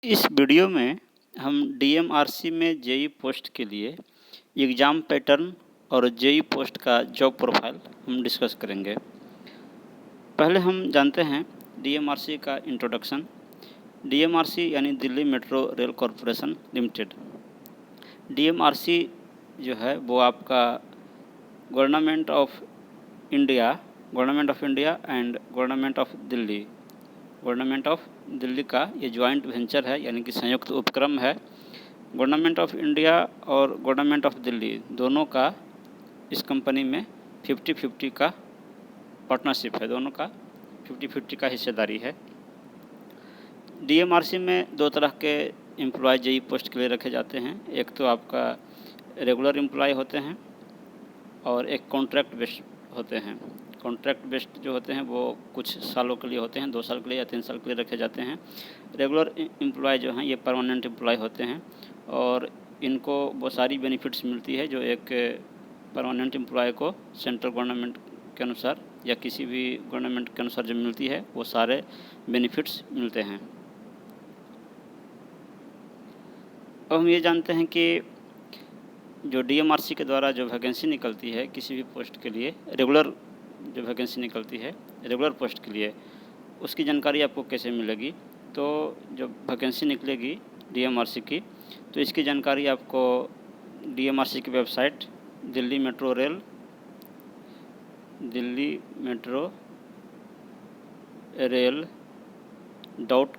इस वीडियो में हम डीएमआरसी में जेईई पोस्ट के लिए एग्ज़ाम पैटर्न और जेईई पोस्ट का जॉब प्रोफाइल हम डिस्कस करेंगे। पहले हम जानते हैं डीएमआरसी का इंट्रोडक्शन। डीएमआरसी यानी Delhi metro rail corporation limited. DMRC जो है वो आपका government of India and government of Delhi का ये जॉइंट वेंचर है, यानी कि संयुक्त उपक्रम है। गवर्नमेंट ऑफ इंडिया और गवर्नमेंट ऑफ दिल्ली दोनों का इस कंपनी में 50-50 का पार्टनरशिप है, दोनों का 50-50 का हिस्सेदारी है। डीएमआरसी में दो तरह के एम्प्लॉय जेईई पोस्ट के लिए रखे जाते हैं। एक तो आपका रेगुलर एम्प्लॉय होते हैं और एक कॉन्ट्रैक्ट बेस्ड होते हैं। कॉन्ट्रैक्ट बेस्ड जो होते हैं वो कुछ सालों के लिए होते हैं, 2 साल के लिए या 3 साल के लिए रखे जाते हैं। रेगुलर एम्प्लॉय जो हैं ये परमानेंट एम्प्लॉय होते हैं और इनको वो सारी बेनिफिट्स मिलती है जो एक परमानेंट एम्प्लॉय को सेंट्रल गवर्नमेंट के अनुसार या किसी भी गवर्नमेंट के अनुसार जो मिलती है वो सारे बेनिफिट्स मिलते हैं। अब हम ये जानते हैं कि जो डीएमआरसी के द्वारा जो वैकेंसी निकलती है किसी भी पोस्ट के लिए, रेगुलर जो वैकेंसी निकलती है रेगुलर पोस्ट के लिए, उसकी जानकारी आपको कैसे मिलेगी। तो जब वैकेंसी निकलेगी डीएमआरसी की तो इसकी जानकारी आपको डीएमआरसी की website Delhi metro rail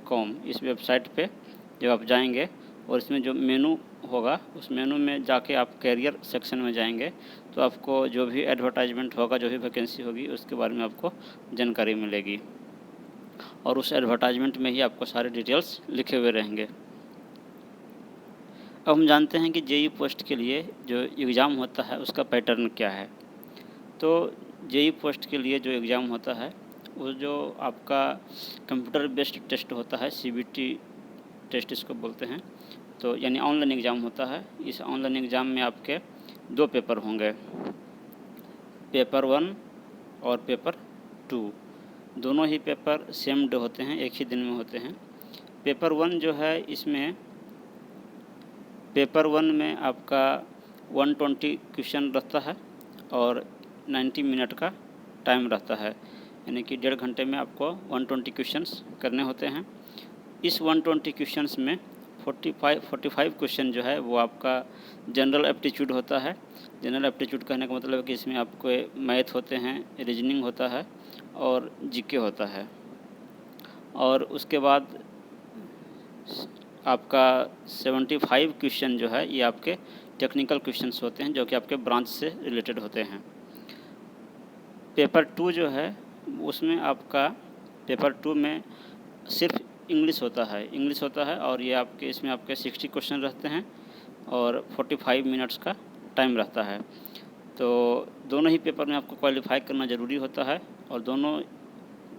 .com इस वेबसाइट पे जब आप जाएंगे और इसमें जो मेनू होगा उस मेनू में जाके आप कैरियर सेक्शन में जाएंगे तो आपको जो भी एडवर्टाइजमेंट होगा, जो भी वैकेंसी होगी उसके बारे में आपको जानकारी मिलेगी और उस एडवर्टाइजमेंट में ही आपको सारे डिटेल्स लिखे हुए रहेंगे। अब हम जानते हैं कि जेईई पोस्ट के लिए जो एग्ज़ाम होता है उसका पैटर्न क्या है। तो जेईई पोस्ट के लिए जो एग्ज़ाम होता है वो जो आपका कंप्यूटर बेस्ड टेस्ट होता है, सीबीटी टेस्ट इसको बोलते हैं, तो यानी ऑनलाइन एग्ज़ाम होता है। इस ऑनलाइन एग्ज़ाम में आपके 2 पेपर होंगे, पेपर 1 और पेपर 2। दोनों ही पेपर सेम डे होते हैं, एक ही दिन में होते हैं। पेपर 1 जो है इसमें पेपर 1 में आपका 120 क्वेश्चन रहता है और 90 मिनट का टाइम रहता है, यानी कि 1.5 घंटे में आपको 120 क्वेश्चंस करने होते हैं। इस 120 क्वेश्चंस में 45 क्वेश्चन जो है वो आपका जनरल एप्टीट्यूड होता है। जनरल एप्टीट्यूड कहने का मतलब है कि इसमें आपको मैथ होते हैं, रीजनिंग होता है और जीके होता है। और उसके बाद आपका 75 क्वेश्चन जो है ये आपके टेक्निकल क्वेश्चंस होते हैं जो कि आपके ब्रांच से रिलेटेड होते हैं। पेपर 2 जो है उसमें आपका पेपर 2 में सिर्फ इंग्लिश होता है और ये आपके इसमें आपके 60 क्वेश्चन रहते हैं और 45 मिनट्स का टाइम रहता है। तो दोनों ही पेपर में आपको क्वालिफाई करना ज़रूरी होता है और दोनों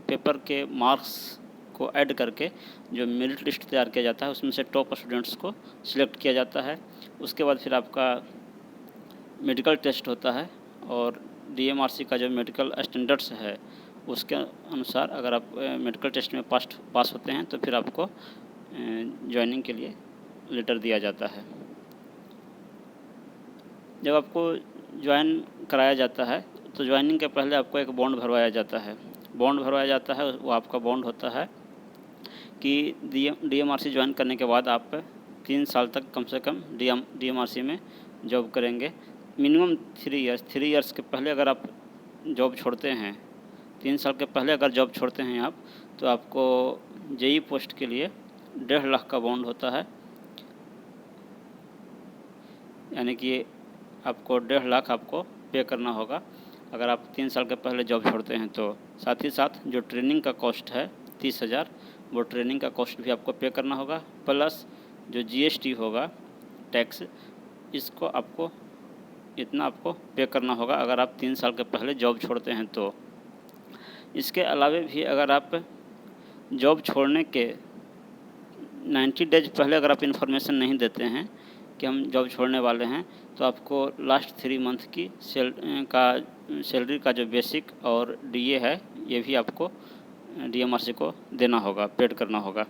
पेपर के मार्क्स को ऐड करके जो मेरिट लिस्ट तैयार किया जाता है उसमें से टॉप स्टूडेंट्स को सिलेक्ट किया जाता है। उसके बाद फिर आपका मेडिकल टेस्ट होता है और डीएमआरसी का जो मेडिकल स्टैंडर्ड्स है उसके अनुसार अगर आप मेडिकल टेस्ट में पास होते हैं तो फिर आपको ज्वाइनिंग के लिए लेटर दिया जाता है। जब आपको ज्वाइन कराया जाता है तो ज्वाइनिंग के पहले आपको एक बॉन्ड भरवाया जाता है। वो आपका बॉन्ड होता है कि डीएमआरसी ज्वाइन करने के बाद आप 3 साल तक कम से कम डीएमआरसी में जॉब करेंगे। मिनिमम 3 इयर्स के पहले अगर आप जॉब छोड़ते हैं, 3 साल के पहले अगर जॉब छोड़ते हैं आप, तो आपको जेईई पोस्ट के लिए 1.5 लाख का बॉन्ड होता है, यानी कि आपको 1.5 लाख आपको पे करना होगा अगर आप 3 साल के पहले जॉब छोड़ते हैं। तो साथ ही साथ जो ट्रेनिंग का कॉस्ट है 30,000, वो ट्रेनिंग का कॉस्ट भी आपको पे करना होगा, प्लस जो जीएसटी होगा टैक्स, इसको आपको इतना आपको पे करना होगा अगर आप 3 साल के पहले जॉब छोड़ते हैं। तो इसके अलावा भी अगर आप जॉब छोड़ने के 90 डेज पहले अगर आप इन्फॉर्मेशन नहीं देते हैं कि हम जॉब छोड़ने वाले हैं तो आपको लास्ट 3 मंथ की सैलरी का जो बेसिक और डीए है ये भी आपको डीएमआरसी को देना होगा, पेड करना होगा।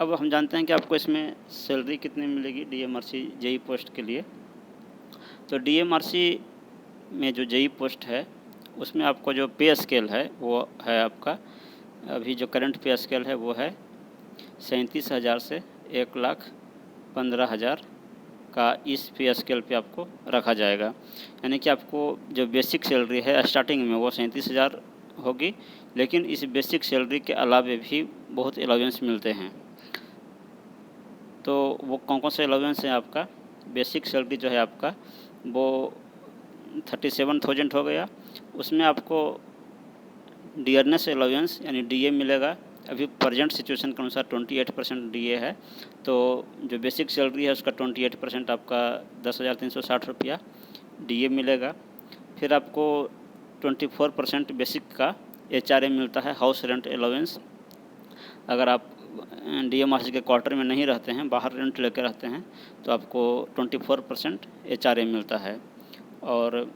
अब हम जानते हैं कि आपको इसमें सैलरी कितनी मिलेगी डीएमआरसी जेई पोस्ट के लिए। तो डीएमआरसी में जो जेई पोस्ट है उसमें आपको जो पे स्केल है वो है आपका, अभी जो करंट पे स्केल है वो है 37,000 से 1,15,000 का इस पे स्केल पे आपको रखा जाएगा। यानी कि आपको जो बेसिक सैलरी है स्टार्टिंग में वो 37,000 होगी, लेकिन इस बेसिक सैलरी के अलावे भी बहुत अलाउंस मिलते हैं। तो वो कौन कौन से अलाउंस हैं आपका? बेसिक सैलरी जो है आपका वो 37,000 हो गया। उसमें आपको डियरनेस अलाउंस यानी डीए मिलेगा। अभी प्रेजेंट सिचुएशन के अनुसार 28% डीए है, तो जो बेसिक सैलरी है उसका 28% आपका 10,360 रुपया डीए मिलेगा। फिर आपको 24% बेसिक का एचआरए मिलता है, हाउस रेंट अलाउंस। अगर आप डीएमआरसी के क्वार्टर में नहीं रहते हैं, बाहर रेंट लेकर रहते हैं, तो आपको 24% एचआरए मिलता है। और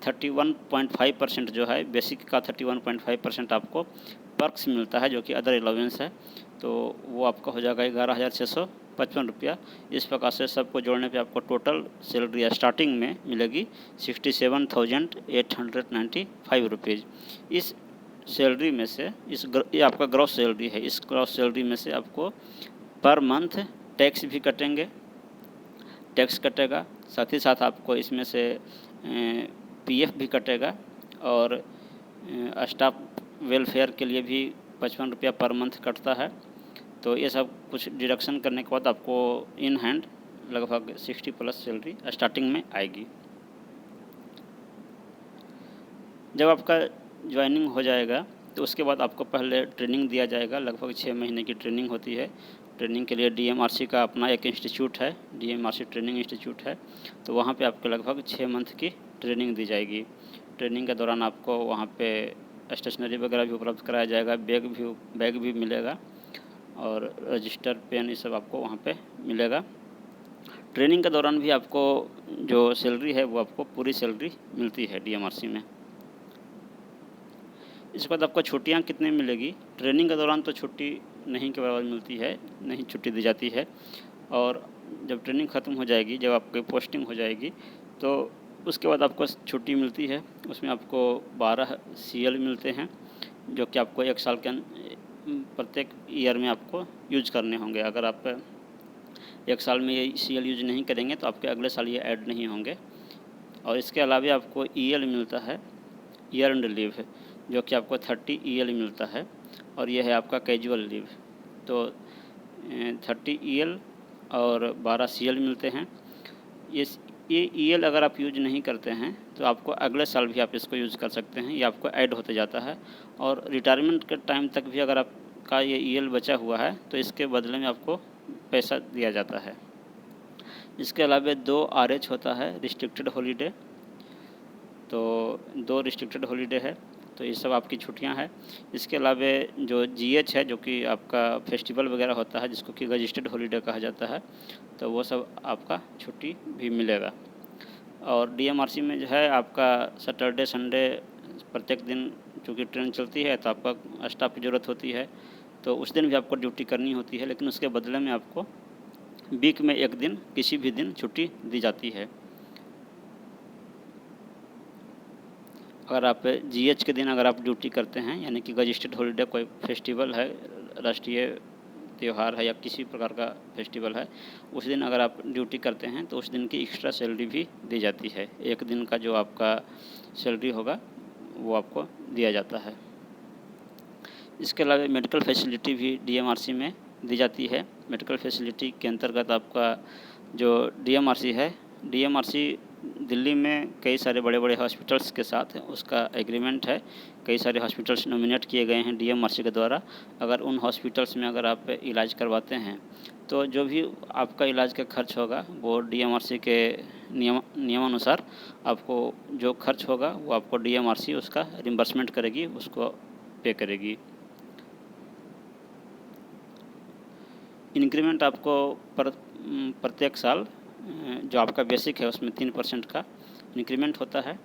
31.5% जो है बेसिक का 31.5% आपको पर्क्स मिलता है, जो कि अदर अलाउंस है, तो वो आपका हो जाएगा 11,655 रुपया। इस प्रकार से सबको जोड़ने पे आपको टोटल सैलरी स्टार्टिंग में मिलेगी 67,895 रुपीज़। इस सैलरी में से ये आपका ग्रॉस सैलरी है, इस ग्रॉस सैलरी में से आपको पर मंथ टैक्स भी कटेंगे, टैक्स कटेगा, साथ ही साथ आपको इसमें से पीएफ भी कटेगा, और स्टाफ वेलफेयर के लिए भी 55 रुपया पर मंथ कटता है। तो ये सब कुछ डिडक्शन करने के बाद आपको इन हैंड लगभग 60 प्लस सैलरी स्टार्टिंग में आएगी। जब आपका ज्वाइनिंग हो जाएगा तो उसके बाद आपको पहले ट्रेनिंग दिया जाएगा, लगभग 6 महीने की ट्रेनिंग होती है। ट्रेनिंग के लिए डीएमआरसी का अपना एक इंस्टीट्यूट है, डीएमआरसी ट्रेनिंग इंस्टीट्यूट है, तो वहाँ पे आपको लगभग 6 मंथ की ट्रेनिंग दी जाएगी। ट्रेनिंग के दौरान आपको वहाँ पे स्टेशनरी वगैरह भी उपलब्ध कराया जाएगा, बैग भी मिलेगा, और रजिस्टर पेन ये सब आपको वहाँ पे मिलेगा। ट्रेनिंग के दौरान भी आपको जो सैलरी है वो आपको पूरी सैलरी मिलती है डीएमआरसी में। इसके बाद आपको छुट्टियाँ कितनी मिलेगी? ट्रेनिंग के दौरान तो छुट्टी नहीं के बराबर मिलती है, नहीं छुट्टी दी जाती है, और जब ट्रेनिंग ख़त्म हो जाएगी, जब आपकी पोस्टिंग हो जाएगी, तो उसके बाद आपको छुट्टी मिलती है। उसमें आपको 12 सीएल मिलते हैं, जो कि आपको 1 साल के प्रत्येक ईयर में आपको यूज करने होंगे। अगर आप 1 साल में ये सीएल यूज नहीं करेंगे तो आपके अगले साल ये ऐड नहीं होंगे। और इसके अलावा आपको ईएल मिलता है, ईयर एंड लीव है, जो कि आपको 30 ईएल मिलता है, और यह है आपका कैजुअल लीव। तो 30 ईएल और 12 सीएल मिलते हैं। ये ईएल अगर आप यूज नहीं करते हैं तो आपको अगले साल भी आप इसको यूज़ कर सकते हैं, ये आपको ऐड होते जाता है। और रिटायरमेंट के टाइम तक भी अगर आपका ये ईएल बचा हुआ है तो इसके बदले में आपको पैसा दिया जाता है। इसके अलावा 2 आरएच होता है, रिस्ट्रिक्टेड हॉलीडे, तो 2 रिस्ट्रिक्टेड हॉलीडे है, तो ये सब आपकी छुट्टियां हैं। इसके अलावा जो जीएच है, जो कि आपका फेस्टिवल वगैरह होता है, जिसको कि रजिस्टर्ड हॉलीडे कहा जाता है, तो वो सब आपका छुट्टी भी मिलेगा। और डीएमआरसी में जो है आपका सैटरडे संडे प्रत्येक दिन चूँकि ट्रेन चलती है तो आपका स्टाफ की ज़रूरत होती है, तो उस दिन भी आपको ड्यूटी करनी होती है, लेकिन उसके बदले में आपको वीक में 1 दिन किसी भी दिन छुट्टी दी जाती है। अगर आप जीएच के दिन अगर आप ड्यूटी करते हैं, यानी कि रजिस्टर्ड हॉलीडे, कोई फेस्टिवल है, राष्ट्रीय त्यौहार है या किसी प्रकार का फेस्टिवल है, उस दिन अगर आप ड्यूटी करते हैं तो उस दिन की एक्स्ट्रा सैलरी भी दी जाती है। 1 दिन का जो आपका सैलरी होगा वो आपको दिया जाता है। इसके अलावा मेडिकल फैसिलिटी भी डीएमआरसी में दी जाती है। मेडिकल फैसिलिटी के अंतर्गत आपका जो डीएमआरसी है, डीएमआरसी दिल्ली में कई सारे बड़े बड़े हॉस्पिटल्स के साथ उसका एग्रीमेंट है। कई सारे हॉस्पिटल्स नॉमिनेट किए गए हैं डीएमआरसी के द्वारा। अगर उन हॉस्पिटल्स में अगर आप इलाज करवाते हैं तो जो भी आपका इलाज का खर्च होगा वो डीएमआरसी के नियमानुसार आपको जो खर्च होगा वो आपको डीएमआरसी उसका रिम्बर्समेंट करेगी, उसको पे करेगी। इंक्रीमेंट आपको प्रत्येक साल जो आपका बेसिक है उसमें 3% का इंक्रीमेंट होता है।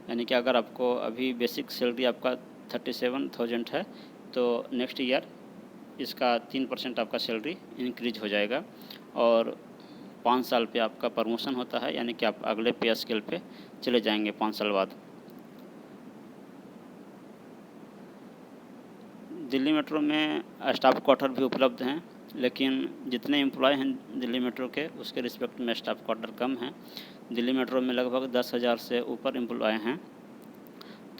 यानी कि अगर आपको अभी बेसिक सैलरी आपका 37,000 है तो नेक्स्ट ईयर इसका 3% आपका सैलरी इंक्रीज हो जाएगा और 5 साल पे आपका प्रमोशन होता है, यानी कि आप अगले पे स्केल पे चले जाएंगे 5 साल बाद। दिल्ली मेट्रो में स्टाफ क्वार्टर भी उपलब्ध हैं, लेकिन जितने एम्प्लॉय हैं दिल्ली मेट्रो के उसके रिस्पेक्ट में स्टाफ क्वार्टर कम है। दिल्ली मेट्रो में लगभग 10,000 से ऊपर एम्प्लॉय हैं,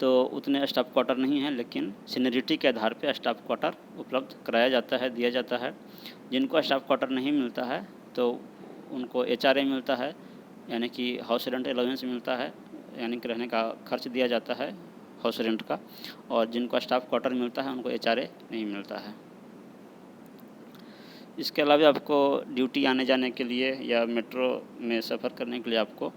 तो उतने स्टाफ क्वार्टर नहीं हैं, लेकिन सीनियरिटी के आधार पे स्टाफ क्वार्टर उपलब्ध कराया जाता है, दिया जाता है। जिनको स्टाफ क्वार्टर नहीं मिलता है तो उनको HRA मिलता है, यानी कि हाउस रेंट अलाउंस मिलता है, यानी कि रहने का खर्च दिया जाता है हाउस रेंट का। और जिनको स्टाफ क्वार्टर मिलता है उनको HRA नहीं मिलता है। इसके अलावा आपको ड्यूटी आने जाने के लिए या मेट्रो में सफ़र करने के लिए आपको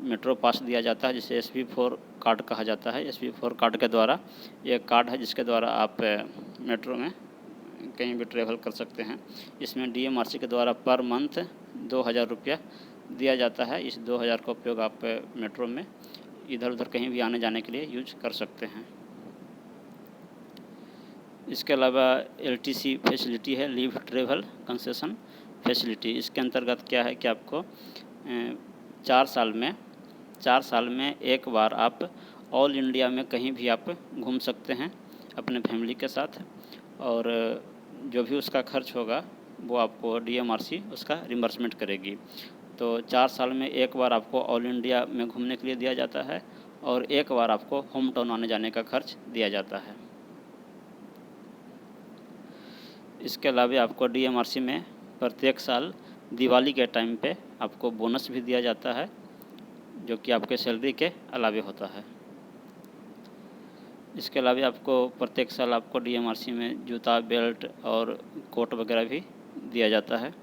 मेट्रो पास दिया जाता है, जिसे SP4 कार्ड कहा जाता है। SP4 कार्ड के द्वारा, ये कार्ड है जिसके द्वारा आप मेट्रो में कहीं भी ट्रेवल कर सकते हैं। इसमें DMRC के द्वारा पर मंथ 2,000 रुपया दिया जाता है। इस 2,000 का उपयोग आप मेट्रो में इधर उधर कहीं भी आने जाने के लिए यूज कर सकते हैं। इसके अलावा LTC फैसिलिटी है, लीव ट्रेवल कंसेशन फैसिलिटी। इसके अंतर्गत क्या है कि आपको 4 साल में एक बार आप ऑल इंडिया में कहीं भी आप घूम सकते हैं अपने फैमिली के साथ, और जो भी उसका खर्च होगा वो आपको DMRC उसका रिम्बर्समेंट करेगी। तो 4 साल में एक बार आपको ऑल इंडिया में घूमने के लिए दिया जाता है और एक बार आपको होम टाउन आने जाने का खर्च दिया जाता है। इसके अलावा आपको DMRC में प्रत्येक साल दिवाली के टाइम पे आपको बोनस भी दिया जाता है, जो कि आपके सैलरी के अलावे होता है। इसके अलावा आपको प्रत्येक साल आपको DMRC में जूता, बेल्ट और कोट वगैरह भी दिया जाता है।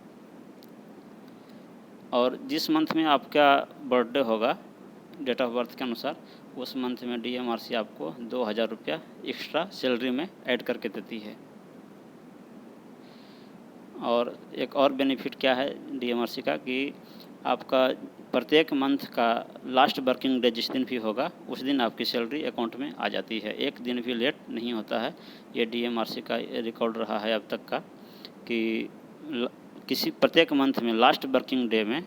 और जिस मंथ में आपका बर्थडे होगा डेट ऑफ बर्थ के अनुसार, उस मंथ में DMRC आपको 2,000 रुपया एक्स्ट्रा सैलरी में ऐड करके देती है। और एक और बेनिफिट क्या है DMRC का कि आपका प्रत्येक मंथ का लास्ट वर्किंग डे जिस दिन भी होगा उस दिन आपकी सैलरी अकाउंट में आ जाती है, एक दिन भी लेट नहीं होता है। ये DMRC का रिकॉर्ड रहा है अब तक का कि किसी प्रत्येक मंथ में लास्ट वर्किंग डे में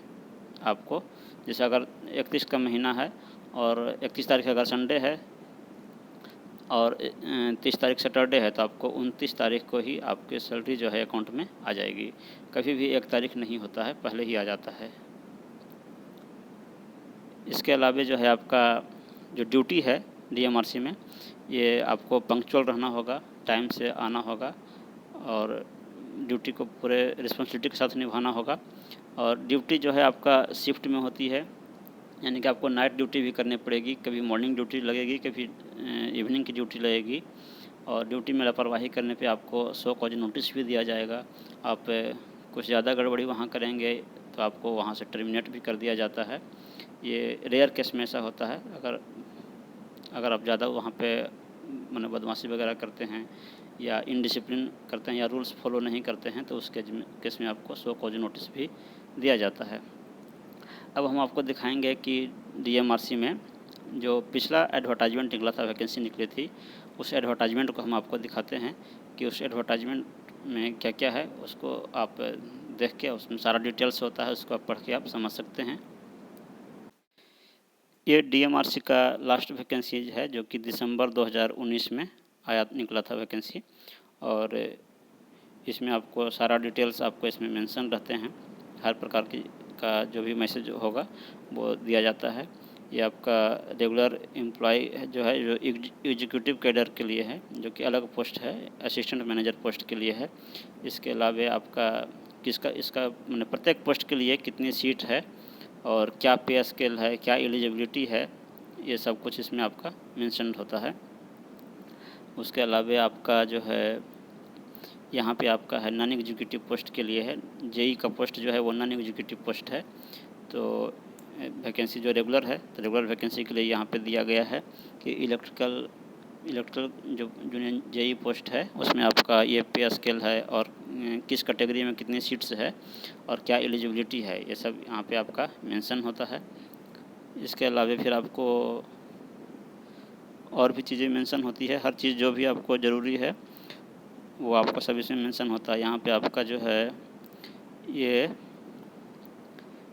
आपको, जैसे अगर 31 का महीना है और 31 तारीख अगर संडे है और 30 तारीख सैटरडे है, तो आपको 29 तारीख को ही आपकी सैलरी जो है अकाउंट में आ जाएगी। कभी भी 1 तारीख नहीं होता है, पहले ही आ जाता है। इसके अलावा जो है आपका जो ड्यूटी है DMRC में, ये आपको पंक्चुअल रहना होगा, टाइम से आना होगा और ड्यूटी को पूरे रिस्पॉन्सिबिलिटी के साथ निभाना होगा। और ड्यूटी जो है आपका शिफ्ट में होती है, यानी कि आपको नाइट ड्यूटी भी करनी पड़ेगी, कभी मॉर्निंग ड्यूटी लगेगी, कभी इवनिंग की ड्यूटी लगेगी। और ड्यूटी में लापरवाही करने पे आपको 100 कॉज नोटिस भी दिया जाएगा। आप कुछ ज़्यादा गड़बड़ी वहाँ करेंगे तो आपको वहाँ से टर्मिनेट भी कर दिया जाता है। ये रेयर केस में ऐसा होता है। अगर आप ज़्यादा वहाँ पे माने बदमाशी वगैरह करते हैं या इनडिसिप्लिन करते हैं या रूल्स फॉलो नहीं करते हैं, तो उस केस में आपको 100 कॉज नोटिस भी दिया जाता है। अब हम आपको दिखाएंगे कि DMRC में जो पिछला एडवर्टाइजमेंट निकला था, वैकेंसी निकली थी, उस एडवर्टाइजमेंट को हम आपको दिखाते हैं कि उस एडवर्टाइजमेंट में क्या क्या है। उसको आप देख के, उसमें सारा डिटेल्स होता है, उसको आप पढ़ के आप समझ सकते हैं। ये DMRC का लास्ट वैकेंसी है जो कि दिसंबर 2019 में निकला था वैकेंसी, और इसमें आपको सारा डिटेल्स आपको इसमें मेंशन रहते हैं। हर प्रकार का जो भी मैसेज होगा वो दिया जाता है। ये आपका रेगुलर एम्प्लॉय जो है, जो एग्जीक्यूटिव कैडर के लिए है, जो कि अलग पोस्ट है, असिस्टेंट मैनेजर पोस्ट के लिए है। इसके अलावा आपका इसका मैंने प्रत्येक पोस्ट के लिए कितनी सीट है और क्या पे स्केल है, क्या एलिजिबिलिटी है, ये सब कुछ इसमें आपका मेंशन होता है। उसके अलावा आपका जो है यहाँ पे आपका है नॉन एग्जीक्यूटिव पोस्ट के लिए है। JEE का पोस्ट जो है वो नॉन एग्जीक्यूटिव पोस्ट है। तो वैकेंसी जो रेगुलर है, तो रेगुलर वैकेंसी के लिए यहाँ पे दिया गया है कि इलेक्ट्रिकल जो जूनियर JEE पोस्ट है उसमें आपका ये पे स्केल है और किस कैटेगरी में कितनी सीट्स है और क्या एलिजिबिलिटी है, ये सब यहाँ पे आपका मेंशन होता है। इसके अलावा फिर आपको और भी चीज़ें मेंशन होती है। हर चीज़ जो भी आपको ज़रूरी है वो आपका सब इसमें मेंशन होता है। यहाँ पे आपका जो है ये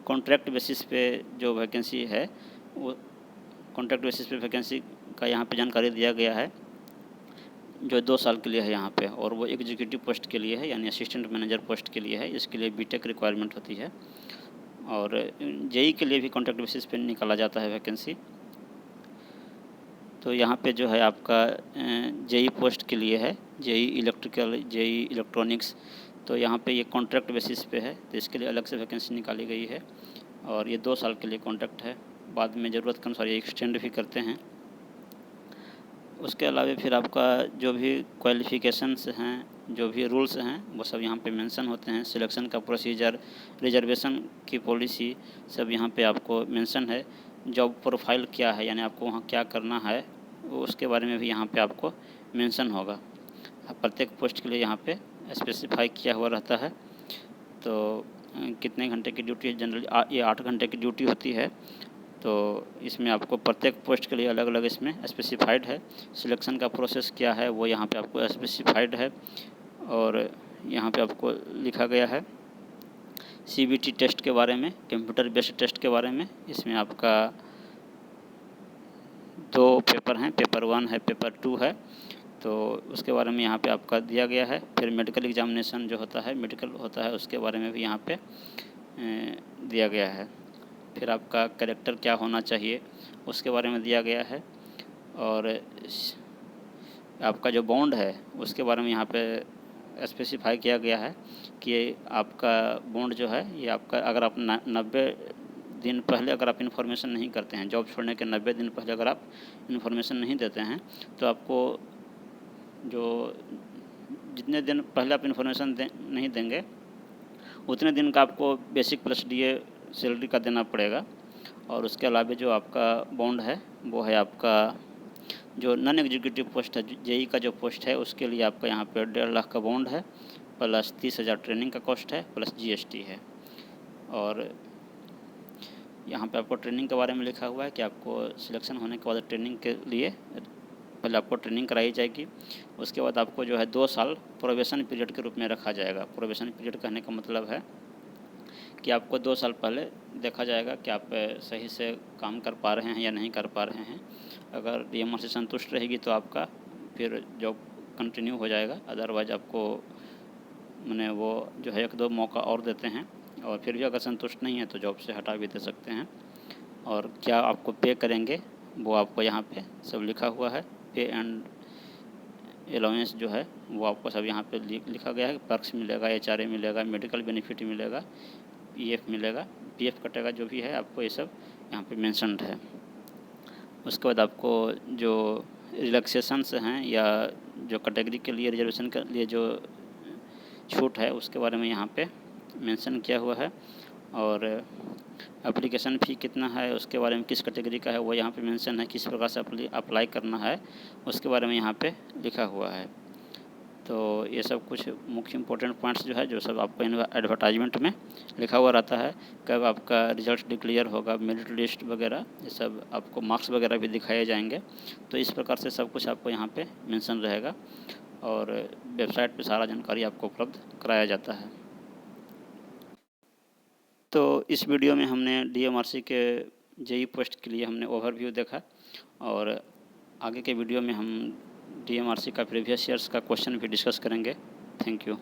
कॉन्ट्रैक्ट बेसिस पे जो वैकेंसी है वो कॉन्ट्रैक्ट बेसिस पे वैकेंसी का यहाँ पे जानकारी दिया गया है, जो 2 साल के लिए है यहाँ पे, और वो एग्जीक्यूटिव पोस्ट के लिए है, यानी असिस्टेंट मैनेजर पोस्ट के लिए है। इसके लिए बीटेक रिक्वायरमेंट होती है, और जेई के लिए भी कॉन्ट्रैक्ट बेसिस पे निकाला जाता है वैकेंसी। तो यहाँ पे जो है आपका जेई पोस्ट के लिए है, जेई इलेक्ट्रिकल, जेई इलेक्ट्रॉनिक्स। तो यहाँ पे ये कॉन्ट्रैक्ट बेसिस पे है, तो इसके लिए अलग से वैकेंसी निकाली गई है, और ये 2 साल के लिए कॉन्ट्रैक्ट है। बाद में ज़रूरत के अनुसार ये एक्सटेंड भी करते हैं। उसके अलावा फिर आपका जो भी क्वालिफ़िकेशंस हैं, जो भी रूल्स हैं, वो सब यहाँ पे मेंशन होते हैं। सिलेक्शन का प्रोसीजर, रिजर्वेशन की पॉलिसी, सब यहाँ पे आपको मेंशन है। जॉब प्रोफाइल क्या है, यानी आपको वहाँ क्या करना है, उसके बारे में भी यहाँ पे आपको मेंशन होगा। प्रत्येक पोस्ट के लिए यहाँ पे स्पेसिफाई किया हुआ रहता है। तो कितने घंटे की ड्यूटी है, जनरली ये 8 घंटे की ड्यूटी होती है। तो इसमें आपको प्रत्येक पोस्ट के लिए अलग अलग इसमें स्पेसिफाइड है। सिलेक्शन का प्रोसेस क्या है वो यहाँ पे आपको स्पेसिफाइड है, और यहाँ पे आपको लिखा गया है सीबीटी टेस्ट के बारे में, कंप्यूटर बेस्ड टेस्ट के बारे में। इसमें आपका 2 पेपर हैं, पेपर 1 है, पेपर 2 है। तो उसके बारे में यहाँ पे आपका दिया गया है। फिर मेडिकल एग्जामिनेशन जो होता है, मेडिकल होता है, उसके बारे में भी यहाँ पे दिया गया है। फिर आपका कैरेक्टर क्या होना चाहिए उसके बारे में दिया गया है, और आपका जो बॉन्ड है उसके बारे में यहाँ पे स्पेसिफाई किया गया है कि आपका बॉन्ड जो है ये आपका, अगर आप 90 दिन पहले अगर आप इन्फॉर्मेशन नहीं करते हैं, जॉब छोड़ने के 90 दिन पहले अगर आप इन्फॉर्मेशन नहीं देते हैं, तो आपको जो जितने दिन पहले आप इन्फॉर्मेशन नहीं देंगे उतने दिन का आपको बेसिक प्लस डीए सैलरी का देना पड़ेगा। और उसके अलावा जो आपका बॉन्ड है वो है आपका जो नॉन एग्जीक्यूटिव पोस्ट है, जेई का जो पोस्ट है, उसके लिए आपका यहाँ पे 1.5 लाख का बॉन्ड है, प्लस 30,000 ट्रेनिंग का कॉस्ट है, प्लस जीएसटी है। और यहाँ पे आपको ट्रेनिंग के बारे में लिखा हुआ है कि आपको सिलेक्शन होने के बाद ट्रेनिंग के लिए पहले आपको ट्रेनिंग कराई जाएगी। उसके बाद आपको जो है 2 साल प्रोबेशन पीरियड के रूप में रखा जाएगा। प्रोबेशन पीरियड कहने का मतलब है कि आपको 2 साल पहले देखा जाएगा कि आप सही से काम कर पा रहे हैं या नहीं कर पा रहे हैं। अगर डीएमआर से संतुष्ट रहेगी तो आपका फिर जॉब कंटिन्यू हो जाएगा, अदरवाइज आपको मैंने वो जो है 1-2 मौका और देते हैं, और फिर भी अगर संतुष्ट नहीं है तो जॉब से हटा भी दे सकते हैं। और क्या आपको पे करेंगे वो आपको यहाँ पे सब लिखा हुआ है। पे एंड अलाउंस जो है वो आपको सब यहाँ पे लिखा गया है। पर्क्स मिलेगा, एचआरए मिलेगा, मेडिकल बेनिफिट मिलेगा, पीएफ मिलेगा, पीएफ कटेगा, जो भी है आपको ये सब यहाँ पे मेंशन्ड है। उसके बाद आपको जो रिलैक्सेशंस हैं या जो कैटेगरी के लिए रिजर्वेशन के लिए जो छूट है उसके बारे में यहाँ पे मेंशन किया हुआ है। और एप्लीकेशन फ़ी कितना है उसके बारे में, किस कैटेगरी का है वो यहाँ पे मेंशन है, किस प्रकार से अप्लाई करना है उसके बारे में यहाँ पे लिखा हुआ है। तो ये सब कुछ मुख्य इंपॉर्टेंट पॉइंट्स जो है, जो सब आपको एडवर्टाइजमेंट में लिखा हुआ रहता है। कब आपका रिजल्ट डिक्लेयर होगा, मेरिट लिस्ट वगैरह, ये सब आपको मार्क्स वगैरह भी दिखाए जाएंगे। तो इस प्रकार से सब कुछ आपको यहाँ पे मेंशन रहेगा, और वेबसाइट पे सारा जानकारी आपको उपलब्ध कराया जाता है। तो इस वीडियो में हमने डीएमआरसी के जेई पोस्ट के लिए हमने ओवरव्यू देखा, और आगे के वीडियो में हम डीएमआरसी का प्रीवियस ईयर्स का क्वेश्चन भी डिस्कस करेंगे। Thank you.